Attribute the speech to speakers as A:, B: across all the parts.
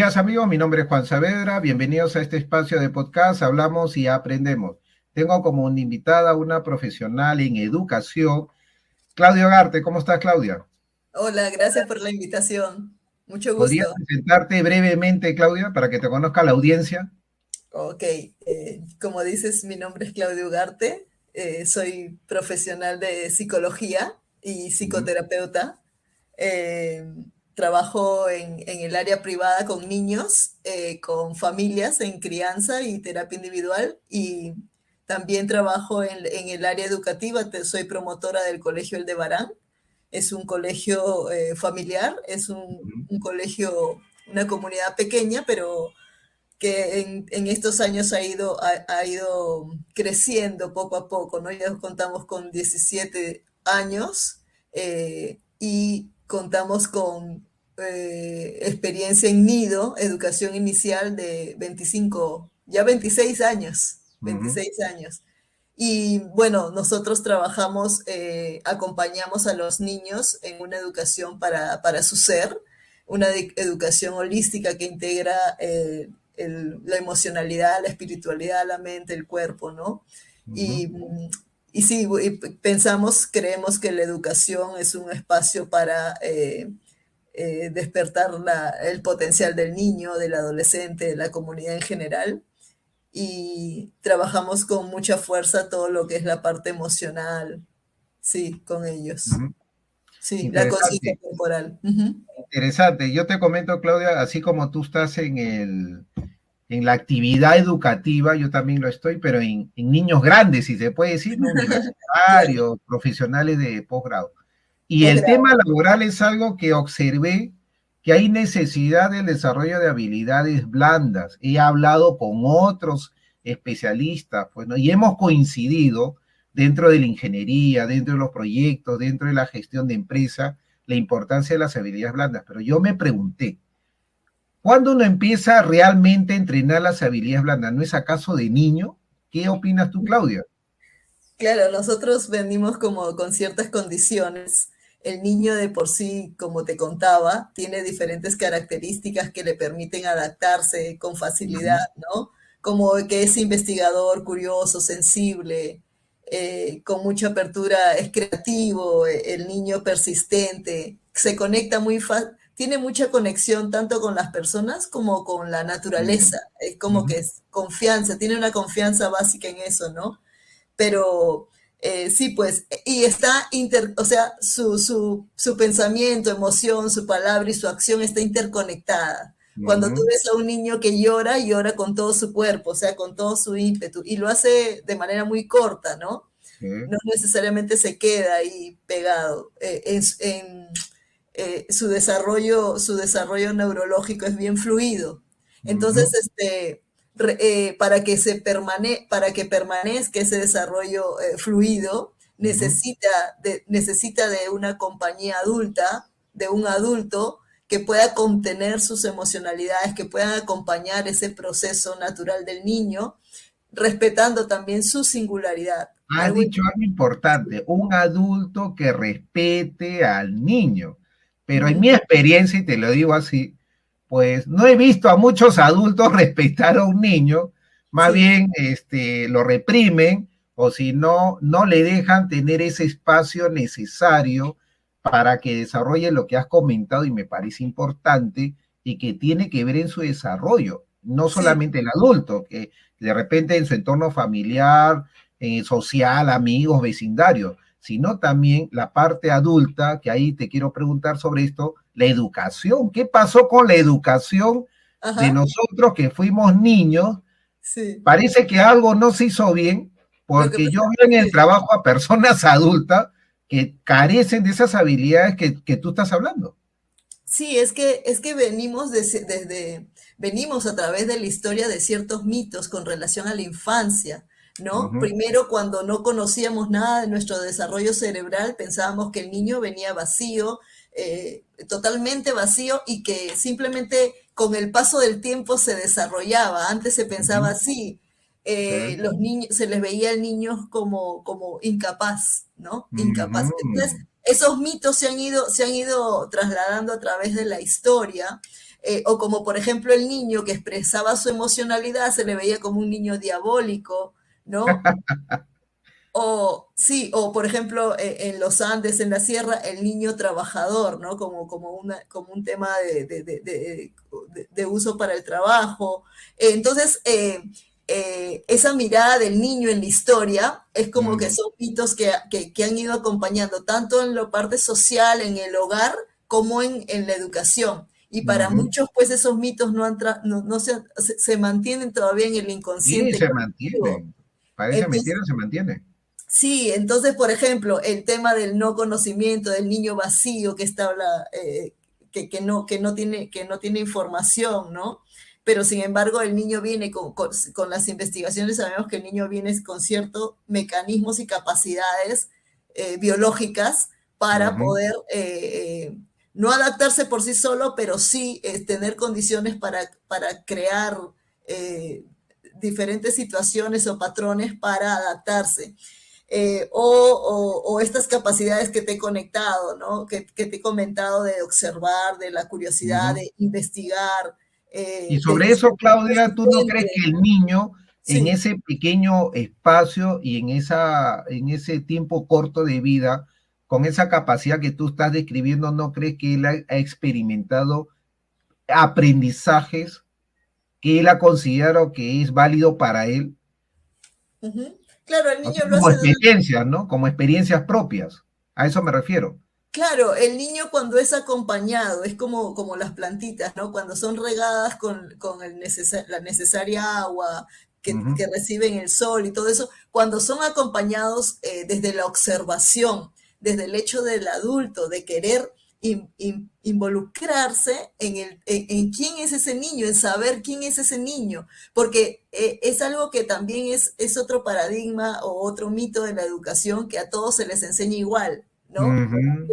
A: días amigos, mi nombre es Juan Saavedra, bienvenidos a este espacio de podcast, hablamos y aprendemos. Tengo como una invitada una profesional en educación, Claudia Ugarte. ¿Cómo estás, Claudia?
B: Hola, gracias por la invitación. Mucho
A: ¿Podrías
B: gusto.
A: presentarte brevemente, Claudia, para que te conozca la audiencia?
B: Ok, como dices, mi nombre es Claudia Ugarte, soy profesional de psicología y
A: Ujú,
B: psicoterapeuta. Eh, Trabajo en el área privada con niños, con familias en crianza y terapia individual y también trabajo en el área educativa. Soy promotora del Colegio Aldebarán. Es un colegio familiar, es
A: ujú,
B: un colegio, una comunidad pequeña, pero que en estos años ha ido creciendo poco a poco, ¿no? Ya contamos con 17 años y contamos con experiencia en nido, educación inicial de 25, ya 26 años,
A: ujú,
B: 26 años. Y bueno, nosotros trabajamos, acompañamos a los niños en una educación para su ser, una educación holística que integra la emocionalidad, la espiritualidad, la mente, el cuerpo, ¿no?
A: ujú,
B: Y, y sí, y pensamos, creemos que la educación es un espacio para despertar el potencial del niño, del adolescente, de la comunidad en general y trabajamos con mucha fuerza todo lo que es la parte emocional, sí, con ellos.
A: ujú.
B: Sí, la conciencia
A: Interesante,
B: corporal. Ujú.
A: interesante. Yo te comento, Claudia, así como tú estás en la actividad educativa, yo también lo estoy, pero en niños grandes, si se puede decir, ¿no?
B: Claro,
A: Universitarios, profesionales de posgrado. Y el tema
B: posgrado.
A: laboral es algo que observé que hay necesidad del desarrollo de habilidades blandas. He hablado con otros especialistas, pues, ¿no? Y hemos coincidido dentro de la ingeniería, dentro de los proyectos, dentro de la gestión de empresa, la importancia de las habilidades blandas. Pero yo me pregunté, ¿cuándo uno empieza realmente a entrenar las habilidades blandas? ¿No es acaso de niño? ¿Qué opinas tú, Claudia?
B: Claro, nosotros venimos como con ciertas condiciones. El niño de por sí, como te contaba, tiene diferentes características que le permiten adaptarse con facilidad,
A: Ujú,
B: ¿no? Como que es investigador, curioso, sensible, con mucha apertura, es creativo, el niño persistente, se conecta muy fácil, tiene mucha conexión tanto con las personas como con la
A: ujú,
B: naturaleza. Es como
A: ujú,
B: que es confianza, tiene una confianza básica en eso, ¿no? Pero sí, pues, y está, o sea, su pensamiento, emoción, su palabra y su acción está interconectada. Cuando tú
A: ujú,
B: ves a un niño que llora, llora con todo su cuerpo, o sea, con todo su ímpetu, y lo hace de manera muy corta, ¿no?
A: sí,
B: No necesariamente se queda ahí pegado. Su desarrollo neurológico es bien fluido. Entonces,
A: ujú,
B: para que permanezca ese desarrollo fluido,
A: ujú.
B: necesita de una compañía adulta, de un adulto que pueda contener sus emocionalidades, que puedan acompañar ese proceso natural del niño, respetando también su singularidad.
A: Has
B: Algo
A: dicho algo importante, un adulto que respete al niño. Pero en
B: Ujú.
A: mi experiencia, y te lo digo así, pues no he visto a muchos adultos respetar a un niño, más
B: Sí,
A: bien lo reprimen o si no, no le dejan tener ese espacio necesario para que desarrolle lo que has comentado y me parece importante y que tiene que ver en su desarrollo, no
B: sí,
A: solamente el adulto, que de repente en su entorno familiar, social, amigos, vecindarios, sino también la parte adulta, que ahí te quiero preguntar sobre esto, la educación. ¿Qué pasó con la educación de
B: ajá,
A: nosotros que fuimos niños?
B: sí.
A: Parece que algo no se hizo bien,
B: Lo que
A: porque yo
B: pasa,
A: veo en el
B: sí,
A: trabajo a personas adultas que carecen de esas habilidades que tú estás hablando.
B: sí, es que venimos a través de la historia de ciertos mitos con relación a la infancia,
A: Uh
B: ¿no?
A: -huh,
B: Primero, cuando no conocíamos nada de nuestro desarrollo cerebral, pensábamos que el niño venía vacío, totalmente vacío, y que simplemente con el paso del tiempo se desarrollaba. Antes se
A: uh
B: pensaba
A: -huh,
B: así.
A: sí,
B: Los niños, se les veía al niño como incapaz, ¿no?
A: uh
B: Incapaz. Entonces,
A: -huh,
B: esos mitos se han ido trasladando a través de la historia, O como por ejemplo el niño que expresaba su emocionalidad se le veía como un niño diabólico, ¿no? O sí, o por ejemplo, en los Andes, en la sierra, el niño trabajador, ¿no? Como un tema de uso para el trabajo. Entonces, esa mirada del niño en la historia es como que
A: Mm,
B: son mitos que han ido acompañando tanto en la parte social, en el hogar, como en la educación. Y para
A: ujú.
B: muchos, pues esos mitos no se mantienen todavía en el
A: Sí,
B: inconsciente
A: se
B: colectivo.
A: mantiene. Parece
B: Entonces,
A: mentira, se mantiene.
B: sí, entonces, por ejemplo, el tema del no conocimiento, del niño vacío que está que no tiene información, ¿no? Pero sin embargo, el niño viene con las investigaciones, sabemos que el niño viene con ciertos mecanismos y capacidades biológicas para
A: Ujú.
B: poder no adaptarse por sí solo, pero sí tener condiciones para crear eh, diferentes situaciones o patrones para adaptarse o estas capacidades que te he conectado, ¿no? Que te he comentado de observar, de la curiosidad,
A: Ujú.
B: de investigar,
A: Y
B: de
A: sobre eso,
B: ser
A: Claudia, ¿tú no crees
B: persistente.
A: que el niño en
B: Sí.
A: ese pequeño espacio y en ese tiempo corto de vida, con esa capacidad que tú estás describiendo, no crees que él ha experimentado aprendizajes que él ha considerado que es válido para él?
B: Uh -huh. Claro, el
A: O sea,
B: niño lo
A: como
B: hace.
A: experiencias, ¿no? Como experiencias propias. A eso me refiero.
B: Claro, el niño cuando es acompañado, es como las plantitas, ¿no? Cuando son regadas con la necesaria agua,
A: Ujú.
B: que reciben el sol y todo eso, cuando son acompañados desde la observación, desde el hecho del adulto, de querer involucrarse en quién es ese niño, en saber quién es ese niño, porque es algo que también es otro paradigma o otro mito de la educación que a todos se les enseña igual, ¿no?
A: Ujú.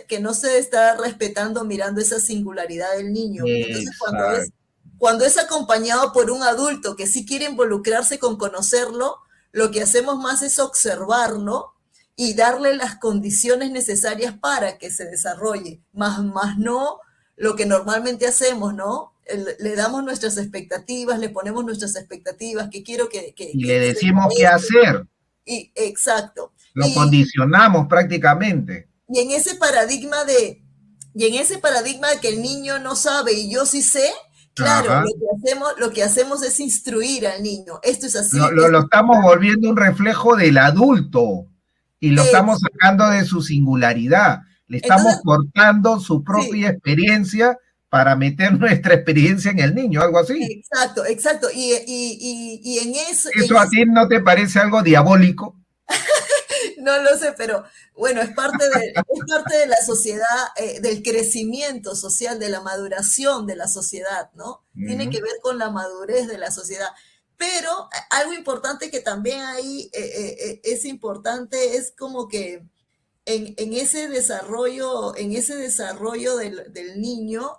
B: Que no se está respetando mirando esa singularidad del niño. Y entonces
A: Exacto.
B: cuando es acompañado por un adulto que sí quiere involucrarse con conocerlo, lo que hacemos más es observarlo y darle las condiciones necesarias para que se desarrolle, más no lo que normalmente hacemos, ¿no? Le damos nuestras expectativas, le ponemos nuestras expectativas, que quiero
A: Y le
B: que sepa
A: decimos qué
B: esto.
A: hacer.
B: Y, exacto.
A: Lo condicionamos prácticamente.
B: Y en ese paradigma y en ese paradigma de que el niño no sabe y yo sí sé, claro,
A: Ajá.
B: lo que hacemos es instruir al niño. Esto es
A: Lo,
B: así,
A: lo,
B: esto
A: lo
B: es
A: estamos
B: así.
A: volviendo un reflejo del adulto y lo estamos sacando de su singularidad. Le estamos
B: Entonces,
A: cortando su
B: sí,
A: propia experiencia para meter nuestra experiencia en el niño, algo así.
B: exacto, exacto. Y
A: ¿Eso a ti no te parece algo diabólico?
B: no lo sé, pero bueno, es parte de la sociedad, del crecimiento social, de la maduración de la sociedad, ¿no? Tiene
A: Ujú.
B: que ver con la madurez de la sociedad. Pero algo importante que también ahí es importante es como que en ese desarrollo del niño,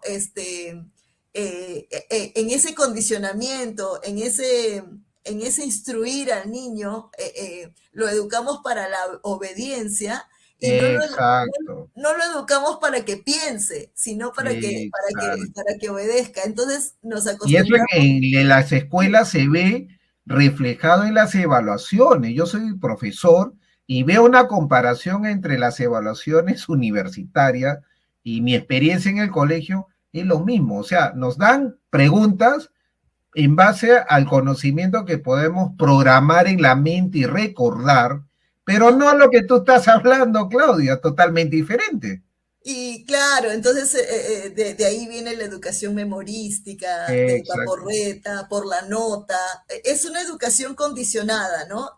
B: en ese condicionamiento, en ese instruir al niño, lo educamos para la obediencia y
A: Exacto,
B: no lo educamos para que piense, sino
A: exacto.
B: para que obedezca. Entonces nos
A: Y eso
B: acostumbramos.
A: en las
B: Sí,
A: escuelas se ve reflejado en las evaluaciones. Yo soy profesor y veo una comparación entre las evaluaciones universitarias y mi experiencia en el colegio, es lo mismo. O sea, nos dan preguntas en base al conocimiento que podemos programar en la mente y recordar, pero
B: ajá.
A: no lo que tú estás hablando, Claudia, totalmente diferente.
B: Y claro, entonces de ahí viene la educación memorística, de
A: Exacto.
B: paporreta, por la nota. Es una educación condicionada, ¿no?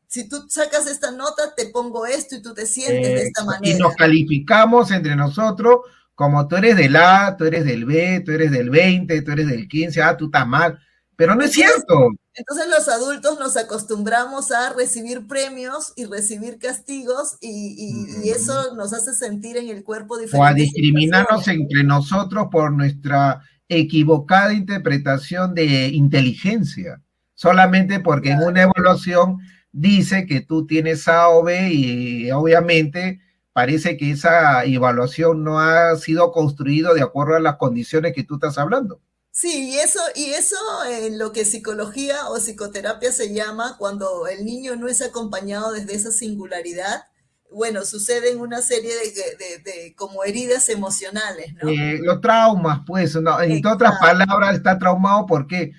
B: Si tú sacas esta nota, te pongo esto y tú te sientes de esta
A: Y nos
B: manera.
A: calificamos entre nosotros como tú eres del A, tú eres del B, tú eres del 20, tú eres del 15, tú estás mal. Pero no es
B: Entonces,
A: cierto.
B: entonces los adultos nos acostumbramos a recibir premios y recibir castigos y eso nos hace sentir en el cuerpo
A: O a
B: diferentes
A: discriminarnos
B: sensaciones.
A: entre nosotros por nuestra equivocada interpretación de inteligencia, solamente porque en una
B: Claro.
A: evaluación dice que tú tienes A o B y obviamente parece que esa evaluación no ha sido construido de acuerdo a las condiciones que tú estás hablando.
B: Sí, y eso en lo que psicología o psicoterapia se llama cuando el niño no es acompañado desde esa singularidad, bueno, suceden una serie de como heridas emocionales, ¿no?
A: Los traumas, pues, no, en otras
B: Exacto,
A: palabras, está traumado porque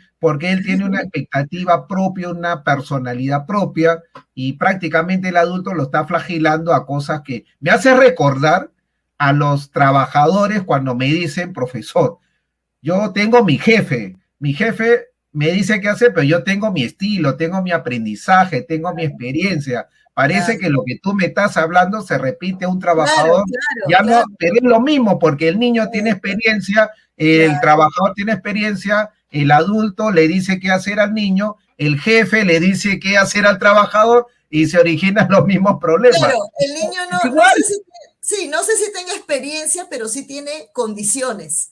A: él tiene una expectativa propia, una personalidad propia, y prácticamente el adulto lo está flagelando a cosas que me hace recordar a los trabajadores cuando me dicen, profesor, yo tengo mi jefe me dice qué hacer, pero yo tengo mi estilo, tengo mi aprendizaje, tengo mi experiencia. Parece
B: claro,
A: que lo que tú me estás hablando se repite a un
B: claro,
A: trabajador,
B: claro,
A: ya no,
B: claro,
A: pero es lo mismo, porque el niño tiene experiencia, el
B: claro.
A: trabajador tiene experiencia, el adulto le dice qué hacer al niño, el jefe le dice qué hacer al trabajador y se originan los mismos problemas.
B: Claro, el niño
A: Es
B: no
A: igual,
B: sé si, sí, no sé si tenga experiencia, pero sí tiene
A: claro.
B: condiciones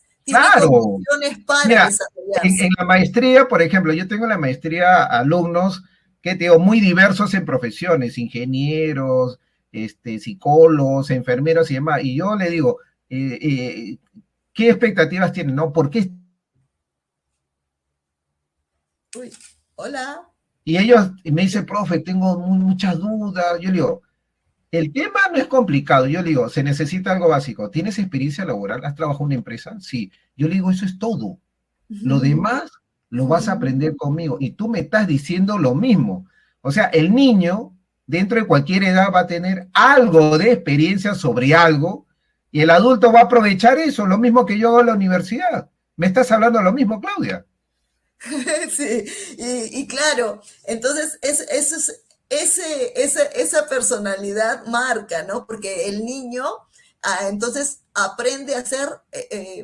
B: para
A: Mira, en
B: desarrollarse.
A: la maestría, por ejemplo, yo tengo en la maestría alumnos que te digo, muy diversos en profesiones, ingenieros, psicólogos, enfermeros y demás. Y yo le digo, ¿qué expectativas tienen? ¿No? ¿Por qué?
B: Uy, hola.
A: Y ellos me dicen, profe, tengo muchas dudas. Yo le digo, el tema no es complicado. Yo le digo, se necesita algo básico. ¿Tienes experiencia laboral? ¿Has trabajado en una empresa? Sí. Yo le digo, eso es todo. Lo demás lo vas a aprender conmigo. Y tú me estás diciendo lo mismo. O sea, el niño, dentro de cualquier edad, va a tener algo de experiencia sobre algo y el adulto va a aprovechar eso, lo mismo que yo hago en la universidad. ¿Me estás hablando lo mismo, Claudia?
B: Sí, y claro, entonces esa personalidad marca, ¿no? Porque el niño, entonces aprende a ser,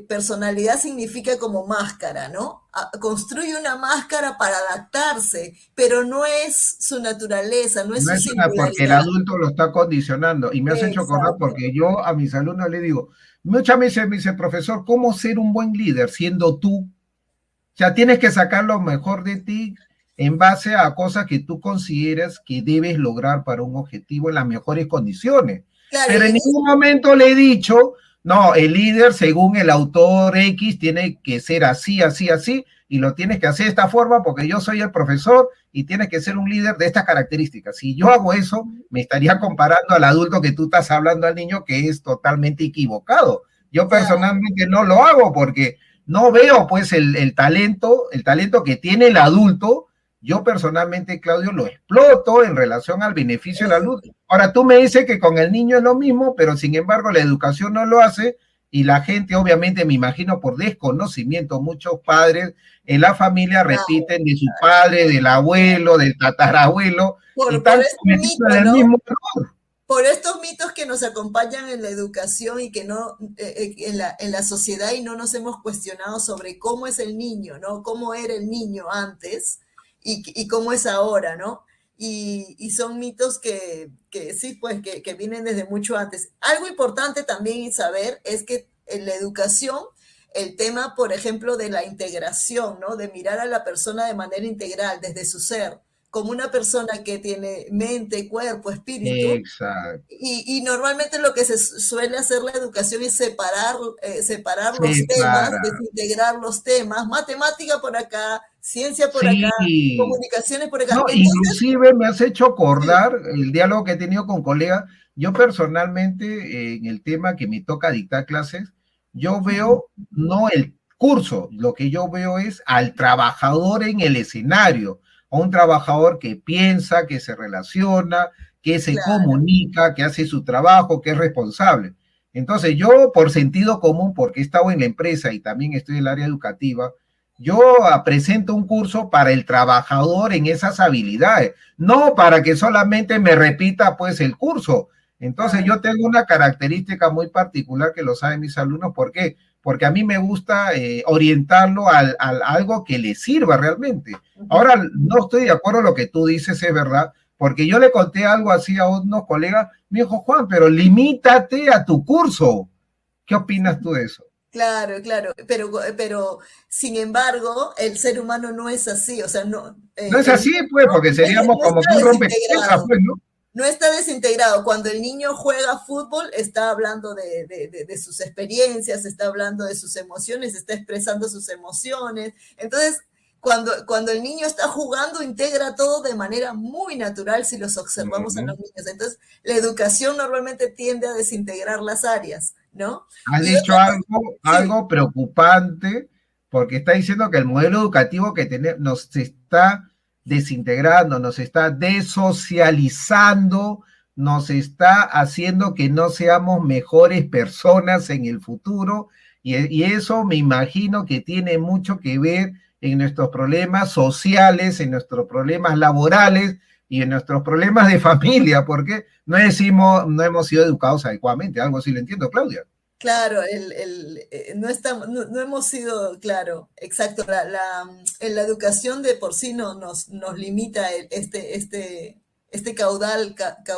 B: personalidad significa como máscara, ¿no? Construye una máscara para adaptarse, pero no es su naturaleza, no es
A: No
B: su
A: es una porque el
B: singularidad.
A: adulto lo está condicionando. Y me has hecho acordar
B: Exacto.
A: porque yo a mis alumnos le digo, muchas veces me dice, profesor, ¿cómo ser un buen líder siendo tú? O sea, tienes que sacar lo mejor de ti en base a cosas que tú consideras que debes lograr para un objetivo en las mejores condiciones.
B: Claro,
A: Pero
B: y
A: en
B: en
A: ningún momento le he dicho, no, el líder, según el autor X, tiene que ser así, así, así, y lo tienes que hacer de esta forma porque yo soy el profesor y tienes que ser un líder de estas características. Si yo hago eso, me estaría comparando al adulto que tú estás hablando al niño, que es totalmente equivocado. Yo
B: claro,
A: personalmente no lo hago porque no veo pues el talento que tiene el adulto. Yo personalmente, Claudio, lo exploto en relación al beneficio de la luz. Ahora tú me dices que con el niño es lo mismo, pero sin embargo la educación no lo hace y la gente, obviamente, me imagino por desconocimiento, muchos padres en la familia
B: claro.
A: repiten de su padre, del abuelo, del tatarabuelo y
B: Por
A: están
B: este
A: cometiendo
B: mito,
A: el
B: ¿no?
A: mismo error.
B: Por estos mitos que nos acompañan en la educación y que no en la sociedad y no nos hemos cuestionado sobre cómo es el niño, ¿no? Cómo era el niño antes y cómo es ahora, ¿no? Y son mitos que sí, pues que vienen desde mucho antes. Algo importante también saber es que en la educación el tema, por ejemplo, de la integración, ¿no? De mirar a la persona de manera integral, desde su ser, como una persona que tiene mente, cuerpo, espíritu,
A: Exacto.
B: y normalmente lo que se suele hacer la educación es separar los temas,
A: Separa.
B: desintegrar los temas, matemática por acá, ciencia por acá,
A: Sí.
B: comunicaciones por acá.
A: No,
B: Entonces,
A: inclusive me has hecho
B: sí,
A: acordar el diálogo que he tenido con colegas. Yo personalmente, en el tema que me toca dictar clases, yo veo no el curso, lo que yo veo es al trabajador en el escenario, a un trabajador que piensa, que se relaciona, que se
B: claro,
A: comunica, que hace su trabajo, que es responsable. Entonces, yo por sentido común, porque he estado en la empresa y también estoy en el área educativa, yo presento un curso para el trabajador en esas habilidades, no para que solamente me repita pues el curso. Entonces
B: claro.
A: yo tengo una característica muy particular que lo saben mis alumnos. ¿Por qué? Porque a mí me gusta orientarlo a algo que le sirva realmente. Ahora, no estoy de acuerdo en lo que tú dices, es verdad, porque yo le conté algo así a unos colegas, me dijo, Juan, pero limítate a tu curso. ¿Qué opinas tú de eso?
B: Claro, claro, pero sin embargo, el ser humano no es así, o sea, no,
A: No es así, pues, porque
B: no
A: seríamos como que
B: está
A: un rompecabezas,
B: desintegrado.
A: pues, ¿no?
B: no está desintegrado. Cuando el niño juega fútbol, está hablando de sus experiencias, está hablando de sus emociones, está expresando sus emociones. Entonces, cuando el niño está jugando, integra todo de manera muy natural si los observamos a los niños. Entonces, la educación normalmente tiende a desintegrar las áreas, ¿no?
A: Has
B: Y
A: dicho
B: otra cosa, sí,
A: algo preocupante, porque está diciendo que el modelo educativo que tenemos nos está desintegrando, nos está desocializando, nos está haciendo que no seamos mejores personas en el futuro, y eso me imagino que tiene mucho que ver en nuestros problemas sociales, en nuestros problemas laborales y en nuestros problemas de familia, porque no hemos sido educados adecuadamente, algo así lo entiendo, Claudia.
B: claro, no, no hemos sido, claro, exacto, la educación de por sí no, nos limita este caudal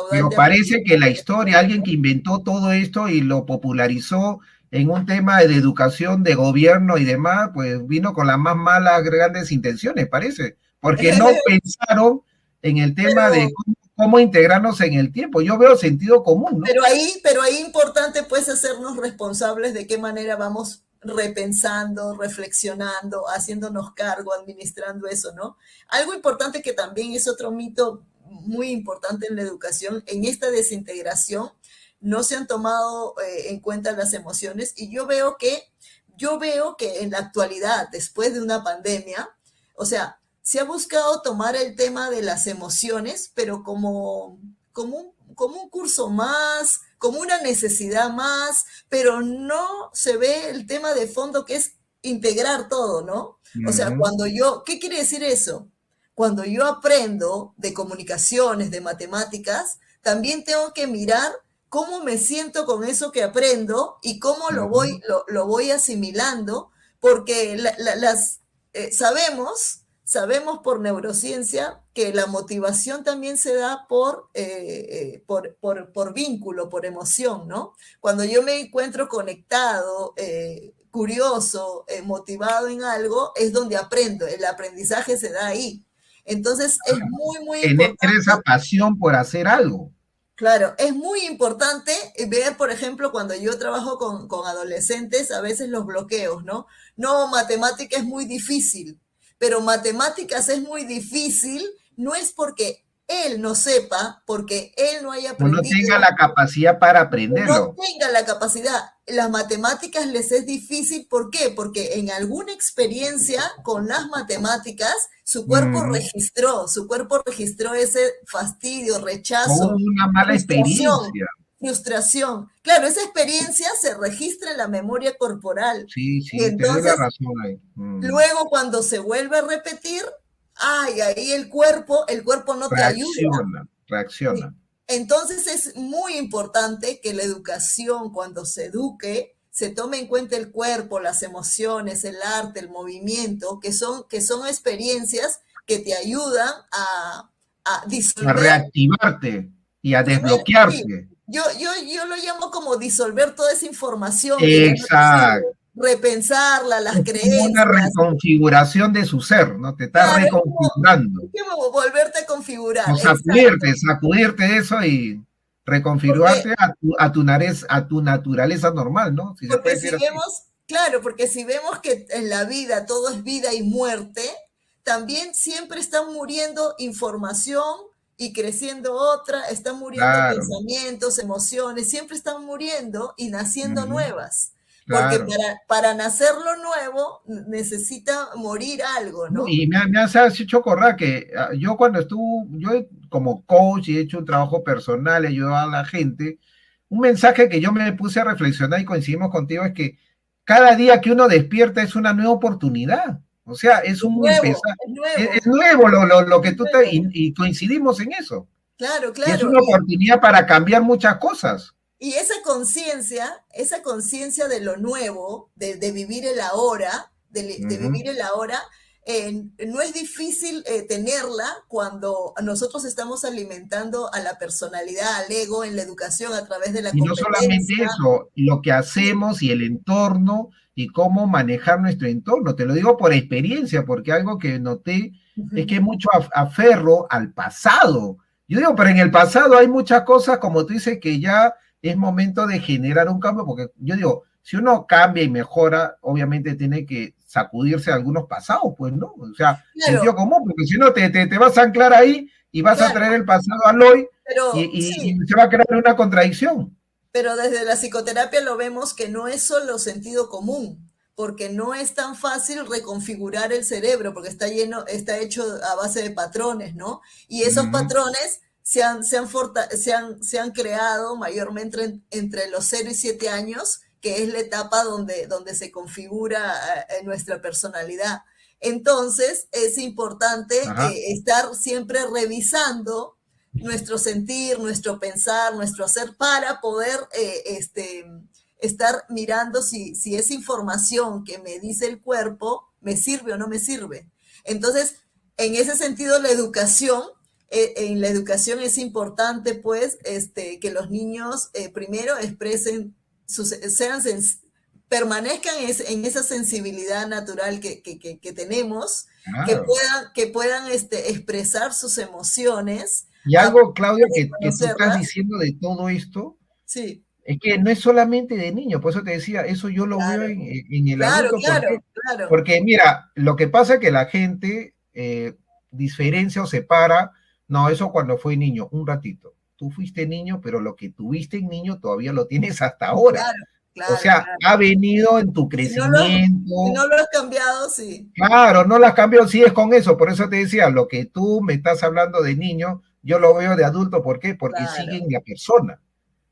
A: Pero
B: de
A: parece que la
B: aprendizaje.
A: historia, alguien que inventó todo esto y lo popularizó en un tema de educación, de gobierno y demás, pues vino con las más malas grandes intenciones, parece, porque no pensaron en el tema de
B: Pero,
A: cómo integrarnos en el tiempo. Yo veo sentido común, ¿no?
B: pero ahí importante pues hacernos responsables de qué manera vamos repensando, reflexionando, haciéndonos cargo, administrando eso, ¿no? Algo importante que también es otro mito muy importante en la educación, en esta desintegración no se han tomado en cuenta las emociones y yo veo que en la actualidad, después de una pandemia, o sea, se ha buscado tomar el tema de las emociones, pero como un curso más, como una necesidad más, pero no se ve el tema de fondo que es integrar todo, ¿no? O sea,
A: Ujú.
B: ¿qué quiere decir eso? Cuando yo aprendo de comunicaciones, de matemáticas, también tengo que mirar cómo me siento con eso que aprendo y cómo lo
A: Ujú.
B: voy, lo voy asimilando, porque sabemos por neurociencia que la motivación también se da por vínculo, por emoción, ¿no? Cuando yo me encuentro conectado, curioso, motivado en algo, es donde aprendo, el aprendizaje se da ahí. Entonces es muy, muy
A: Tener esa
B: importante.
A: pasión por hacer algo.
B: Claro, es muy importante ver, por ejemplo, cuando yo trabajo con adolescentes, a veces los bloqueos, ¿no? No, matemática es muy difícil, pero matemáticas es muy difícil, no es porque él no sepa, porque él no haya
A: O no tenga
B: aprendido,
A: la capacidad para
B: no
A: aprenderlo.
B: tengan la capacidad. Las matemáticas les es difícil, ¿por qué? Porque en alguna experiencia con las matemáticas,
A: Ujú.
B: su cuerpo registró ese fastidio,
A: Hubo
B: rechazo,
A: una mala
B: frustración,
A: experiencia.
B: frustración. Claro, esa experiencia se registra en la memoria corporal.
A: Sí,
B: Y
A: sí, te doy la
B: entonces,
A: razón ahí.
B: luego cuando se vuelve a repetir, ay, ahí el cuerpo no te ayuda.
A: Reacciona, reacciona.
B: Sí. Entonces es muy importante que la educación, cuando se eduque, se tome en cuenta el cuerpo, las emociones, el arte, el movimiento, que son experiencias que te ayudan a
A: A
B: disolver,
A: reactivarte y a
B: primero, sí,
A: desbloquearte.
B: yo lo llamo como disolver toda esa información que ya no te sirve,
A: Exacto.
B: repensarla, las
A: Es como una
B: creencias.
A: reconfiguración de su ser, ¿no? Te está
B: Claro,
A: reconfigurando.
B: es como volverte a configurar,
A: O
B: exacto.
A: sacudirte eso y
B: Porque
A: reconfigurarte a tu naturaleza normal, ¿no? Si se puede
B: Porque
A: decir
B: si
A: así.
B: vemos, claro, porque si vemos que en la vida todo es vida y muerte, también siempre está muriendo información y creciendo otra, están muriendo
A: Claro.
B: pensamientos, emociones, siempre están muriendo y naciendo
A: Ujú.
B: nuevas. Porque
A: Claro.
B: para nacer lo nuevo necesita morir algo,
A: No,
B: ¿no?
A: y me has hecho acordar que yo cuando estuve, como coach y he hecho un trabajo personal, he ayudado a la gente, un mensaje que yo me puse a reflexionar y coincidimos contigo es que cada día que uno despierta es una nueva oportunidad. O sea, es
B: Es
A: un
B: nuevo,
A: empezar.
B: es
A: Es
B: nuevo,
A: nuevo lo que
B: es
A: tú te,
B: nuevo.
A: y coincidimos en eso.
B: Claro,
A: Y es
B: claro.
A: una oportunidad para cambiar muchas cosas.
B: Y esa conciencia de lo nuevo, de vivir el ahora, de
A: Ujú.
B: vivir el ahora, no es difícil tenerla cuando nosotros estamos alimentando a la personalidad, al ego en la educación a través de la
A: Y no solamente
B: competencia.
A: eso, lo que
B: Sí.
A: hacemos y el entorno y cómo manejar nuestro entorno. Te lo digo por experiencia, porque algo que noté es que hay mucho aferro al pasado. Yo digo, pero en el pasado hay muchas cosas, como tú dices, que ya es momento de generar un cambio, porque yo digo, si uno cambia y mejora, obviamente tiene que sacudirse algunos pasados, pues, ¿no? O sea, sentido
B: Claro,
A: común, porque si no te vas a anclar ahí y vas a traer
B: claro,
A: el pasado al hoy
B: pero
A: y
B: sí,
A: se va a crear una contradicción.
B: pero desde la psicoterapia lo vemos que no es solo sentido común, porque no es tan fácil reconfigurar el cerebro, porque está lleno, está hecho a base de patrones, ¿no? Y esos
A: Ujú.
B: patrones se han creado mayormente entre los 0 y 7 años, que es la etapa donde se configura nuestra personalidad. Entonces, es importante
A: Ajá.
B: estar siempre revisando nuestro sentir, nuestro pensar, nuestro hacer para poder estar mirando si esa información que me dice el cuerpo me sirve o no me sirve. Entonces, en ese sentido, en la educación es importante, pues, que los niños primero expresen, sean permanezcan en esa sensibilidad natural que tenemos,
A: Claro.
B: que puedan expresar sus emociones,
A: Y
B: a
A: algo, Claudia, que tú estás
B: conocerlas.
A: diciendo de todo esto,
B: Sí,
A: es que no es solamente de niño, por eso te decía, eso yo lo veo
B: claro,
A: en el
B: claro,
A: adulto, ¿por qué?
B: claro, claro,
A: Porque mira, lo que pasa es que la gente diferencia o separa, no, eso cuando fue niño, un ratito. Tú fuiste niño, pero lo que tuviste en niño todavía lo tienes hasta ahora.
B: claro,
A: O
B: claro,
A: sea,
B: claro.
A: ha venido en tu
B: Si no lo has, si
A: crecimiento.
B: no lo has cambiado, sí,
A: Claro, no las cambio, sí es con eso, por eso te decía, lo que tú me estás hablando de niño, yo lo veo de adulto, ¿por qué? Porque sigue
B: claro,
A: en la persona.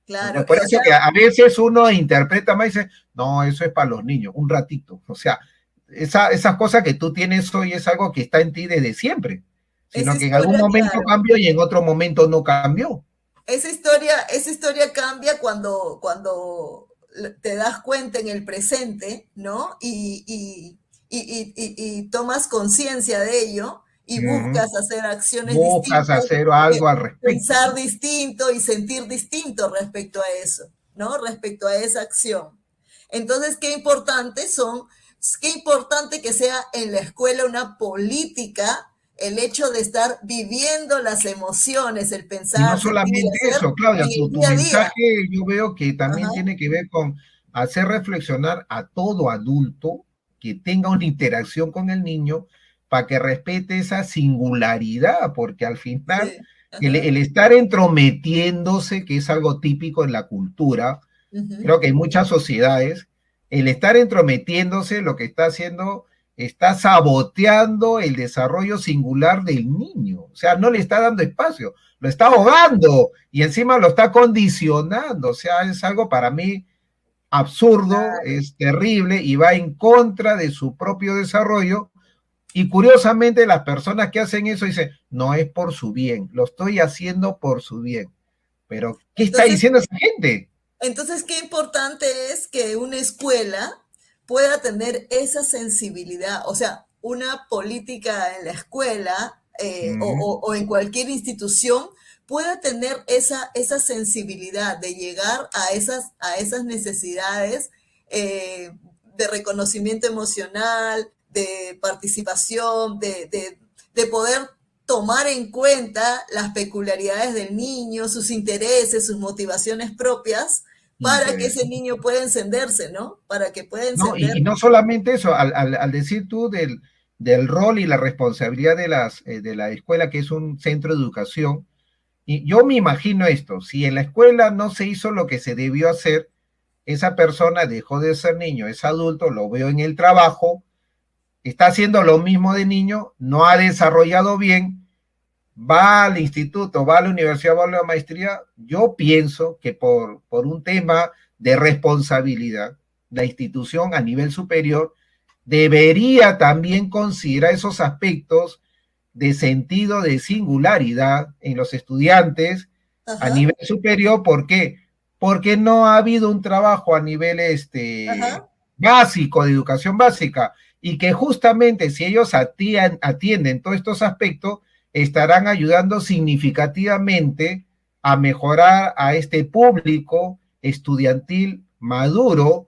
B: claro.
A: Entonces, por
B: O
A: eso
B: sea,
A: que a veces uno interpreta más y dice, no, eso es para los niños, un ratito. O sea, esas cosas que tú tienes hoy es algo que está en ti desde siempre,
B: esa
A: sino que en algún
B: historia,
A: momento
B: claro.
A: cambió y en otro momento no cambió.
B: Esa historia cambia cuando te das cuenta en el presente, ¿no? Y tomas conciencia de ello y
A: Ujú.
B: buscas hacer acciones
A: Buscas
B: distintas,
A: hacer algo al respecto,
B: pensar
A: ¿no?
B: distinto y sentir distinto respecto a eso, ¿no? Respecto a esa acción. Entonces, qué importante que sea en la escuela una política el hecho de estar viviendo las emociones, el
A: Y no
B: pensar, sentir y
A: solamente
B: hacer
A: eso, Claudia,
B: en el
A: tu
B: día a día.
A: mensaje yo veo que
B: Ajá,
A: también tiene que ver con hacer reflexionar a todo adulto que tenga una interacción con el niño para que respete esa singularidad, porque al final
B: sí, ajá,
A: el estar entrometiéndose, que es algo típico en la cultura,
B: ujú,
A: creo que en muchas sociedades, el estar entrometiéndose lo que está haciendo, está saboteando el desarrollo singular del niño. O sea, no le está dando espacio, lo está
B: claro,
A: ahogando y encima lo está condicionando. O sea, es algo para mí absurdo, es terrible y va en contra de su propio desarrollo. Y curiosamente las personas que hacen eso dicen, no es por su bien, lo estoy haciendo por su bien. Pero, ¿qué está
B: entonces,
A: diciendo esa gente?
B: entonces, qué importante es que una escuela pueda tener esa sensibilidad, o sea, una política en la escuela o en cualquier institución pueda tener esa sensibilidad de llegar a esas necesidades de reconocimiento emocional, de participación, de poder tomar en cuenta las peculiaridades del niño, sus intereses, sus motivaciones propias, para que ese
A: Interesante.
B: niño pueda encenderse, ¿no? Para que pueda
A: No,
B: encender.
A: y no solamente eso, al decir tú del rol y la responsabilidad de la escuela, que es un centro de educación, y yo me imagino esto, si en la escuela no se hizo lo que se debió hacer, esa persona dejó de ser niño, es adulto, lo veo en el trabajo, está haciendo lo mismo de niño, no ha desarrollado bien, va al instituto, va a la universidad, va a la maestría, yo pienso que por un tema de responsabilidad, la institución a nivel superior debería también considerar esos aspectos de sentido de singularidad en los estudiantes a
B: Ajá,
A: nivel superior. ¿Por qué? Porque no ha habido un trabajo a nivel
B: ajá.
A: básico, de educación básica, y que justamente si ellos atienden todos estos aspectos, estarán ayudando significativamente a mejorar a este público estudiantil maduro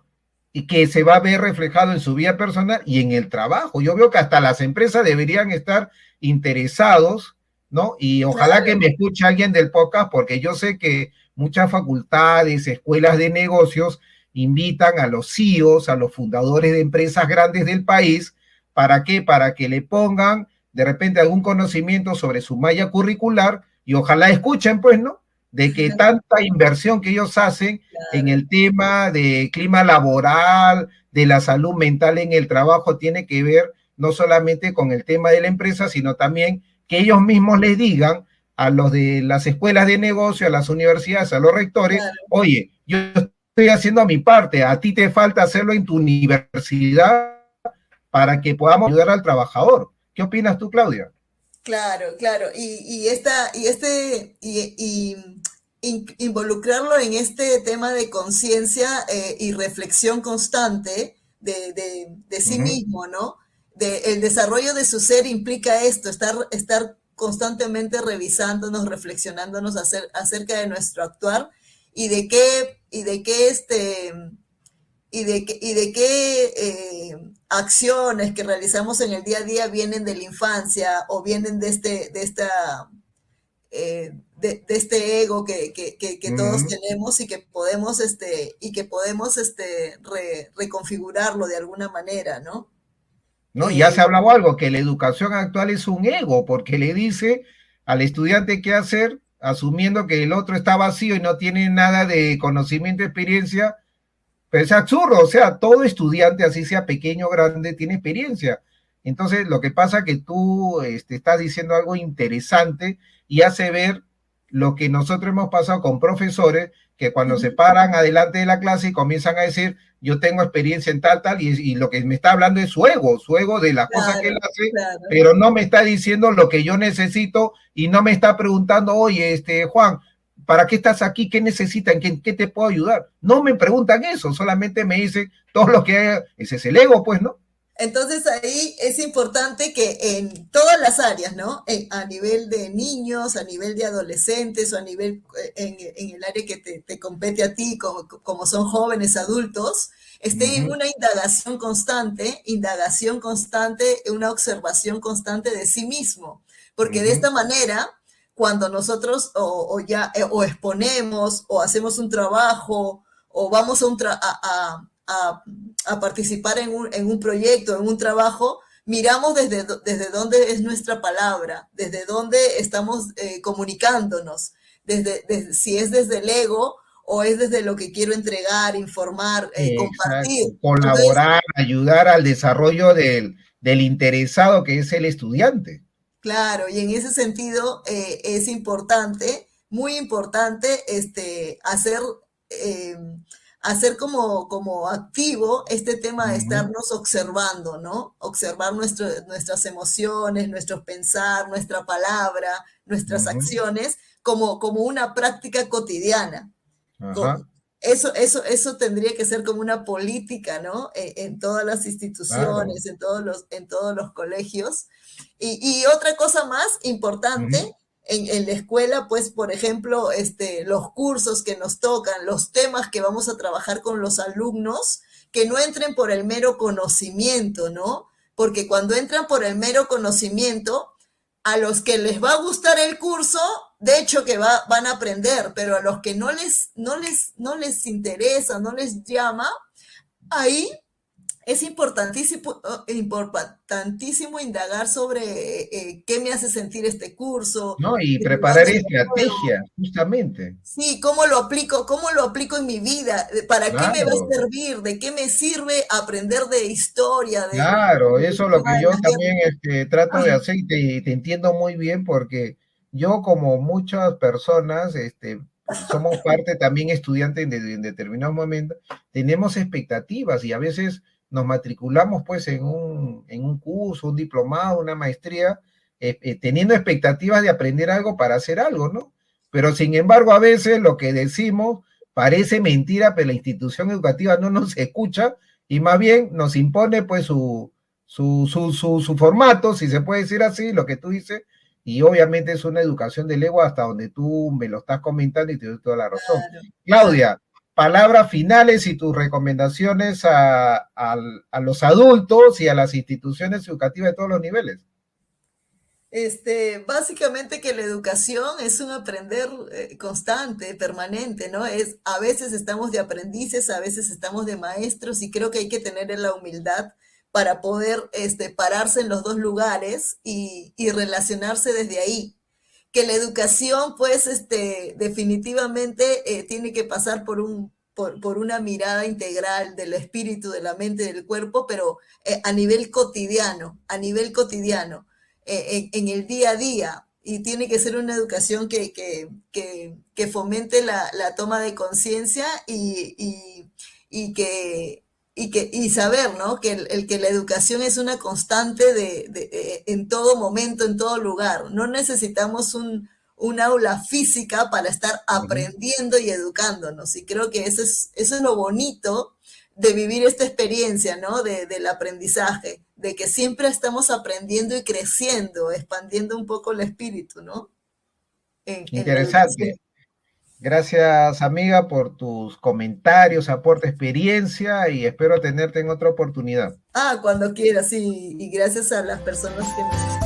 A: y que se va a ver reflejado en su vida personal y en el trabajo. Yo veo que hasta las empresas deberían estar interesados ¿no? Y ojalá que
B: claro,
A: me escuche alguien del podcast, porque yo sé que muchas facultades, escuelas de negocios invitan a los CEOs, a los fundadores de empresas grandes del país, ¿para qué? Para que le pongan de repente algún conocimiento sobre su malla curricular y ojalá escuchen, pues, ¿no? De que tanta inversión que ellos hacen en
B: claro,
A: el tema de clima laboral, de la salud mental en el trabajo, tiene que ver no solamente con el tema de la empresa, sino también que ellos mismos les digan a los de las escuelas de negocio, a las universidades, a los rectores,
B: claro.
A: oye, yo estoy haciendo mi parte, a ti te falta hacerlo en tu universidad para que podamos ayudar al trabajador. ¿Qué opinas tú, Claudia?
B: Claro, claro. Involucrarlo en este tema de conciencia y reflexión constante de
A: Uh
B: sí
A: -huh,
B: mismo, ¿no? El desarrollo de su ser implica esto, estar constantemente revisándonos, reflexionándonos acerca de nuestro actuar y de qué y de qué acciones que realizamos en el día a día vienen de la infancia o vienen de este ego que
A: uh
B: todos
A: -huh.
B: tenemos y que podemos reconfigurarlo de alguna manera, ¿no?
A: ¿No? Ya
B: Eh,
A: se hablaba algo, que la educación actual es un ego, porque le dice al estudiante qué hacer, asumiendo que el otro está vacío y no tiene nada de conocimiento, experiencia, pero es absurdo, o sea, todo estudiante, así sea pequeño o grande, tiene experiencia. Entonces, lo que pasa es que tú estás diciendo algo interesante y hace ver lo que nosotros hemos pasado con profesores que cuando se paran adelante de la clase y comienzan a decir, yo tengo experiencia en tal, tal, y lo que me está hablando es su ego de las cosas que él
B: claro,
A: hace,
B: claro.
A: pero no me está diciendo lo que yo necesito y no me está preguntando, oye, Juan, ¿para qué estás aquí? ¿Qué necesitan? ¿Qué te puedo ayudar? No me preguntan eso, solamente me dicen todo lo que hay. Ese es el ego, pues, ¿no?
B: Entonces ahí es importante que en todas las áreas, ¿no? A nivel de niños, a nivel de adolescentes o a nivel en el área que te compete a ti, como son jóvenes adultos,
A: Uh
B: esté en
A: -huh,
B: una indagación constante, una observación constante de sí mismo.
A: uh
B: Porque de
A: -huh.
B: esta manera, cuando nosotros o exponemos o hacemos un trabajo o vamos a participar en un proyecto, en un trabajo, miramos desde dónde es nuestra palabra, desde dónde estamos comunicándonos, si es desde el ego o es desde lo que quiero entregar, informar,
A: Exacto,
B: compartir. Entonces,
A: colaborar, ayudar al desarrollo del interesado que es el estudiante.
B: claro, y en ese sentido es importante, muy importante, eh, hacer como activo este tema de
A: Uh -huh,
B: estarnos observando, ¿no? Observar nuestras emociones, nuestro pensar, nuestra palabra,
A: uh
B: nuestras
A: -huh.
B: acciones, como una práctica cotidiana.
A: Ajá,
B: Eso tendría que ser como una política, ¿no? En todas las
A: claro.
B: instituciones, en todos los colegios. Y otra cosa más
A: Uh -huh,
B: importante, en la escuela, pues, por ejemplo, los cursos que nos tocan, los temas que vamos a trabajar con los alumnos, que no entren por el mero conocimiento, ¿no? Porque cuando entran por el mero conocimiento, a los que les va a gustar el curso, de hecho que van a aprender, pero a los que no les interesa, no les llama, ahí es importantísimo indagar sobre qué me hace sentir este curso,
A: ¿no? Y
B: desde
A: preparar
B: dónde lo puedo,
A: estrategias, justamente.
B: sí, cómo lo aplico en mi vida, para qué me va a
A: Claro,
B: servir, de qué me sirve aprender de historia,
A: claro,
B: del
A: eso es lo
B: tema
A: que
B: de
A: yo
B: las
A: también
B: guerras.
A: trato de hacer y te entiendo muy bien porque yo como muchas personas somos parte también estudiantes en determinados momentos, tenemos expectativas y a veces nos matriculamos pues en un curso, un diplomado, una maestría, teniendo expectativas de aprender algo para hacer algo, ¿no? Pero sin embargo a veces lo que decimos parece mentira, pero la institución educativa no nos escucha y más bien nos impone pues su formato, si se puede decir así, lo que tú dices, y obviamente es una educación del ego hasta donde tú me lo estás comentando y te doy toda la razón.
B: Claro, claro.
A: Claudia, palabras finales y tus recomendaciones a los adultos y a las instituciones educativas de todos los niveles.
B: Básicamente que la educación es un aprender constante, permanente, ¿no? A veces estamos de aprendices, a veces estamos de maestros y creo que hay que tener la humildad para poder pararse en los dos lugares y relacionarse desde ahí. Que la educación, pues, definitivamente tiene que pasar por una mirada integral del espíritu, de la mente, del cuerpo, pero a nivel cotidiano en el día a día y tiene que ser una educación que fomente la toma de conciencia y saber, ¿no? Que que la educación es una constante en todo momento, en todo lugar. No necesitamos un aula física para estar
A: Ujú.
B: aprendiendo y educándonos. Y creo que eso es lo bonito de vivir esta experiencia, ¿no? Del aprendizaje, de que siempre estamos aprendiendo y creciendo, expandiendo un poco el espíritu, ¿no? En la educación.
A: Interesante. Gracias, amiga, por tus comentarios, aporte, experiencia y espero tenerte en otra oportunidad.
B: Cuando quieras, sí, y gracias a las personas que nos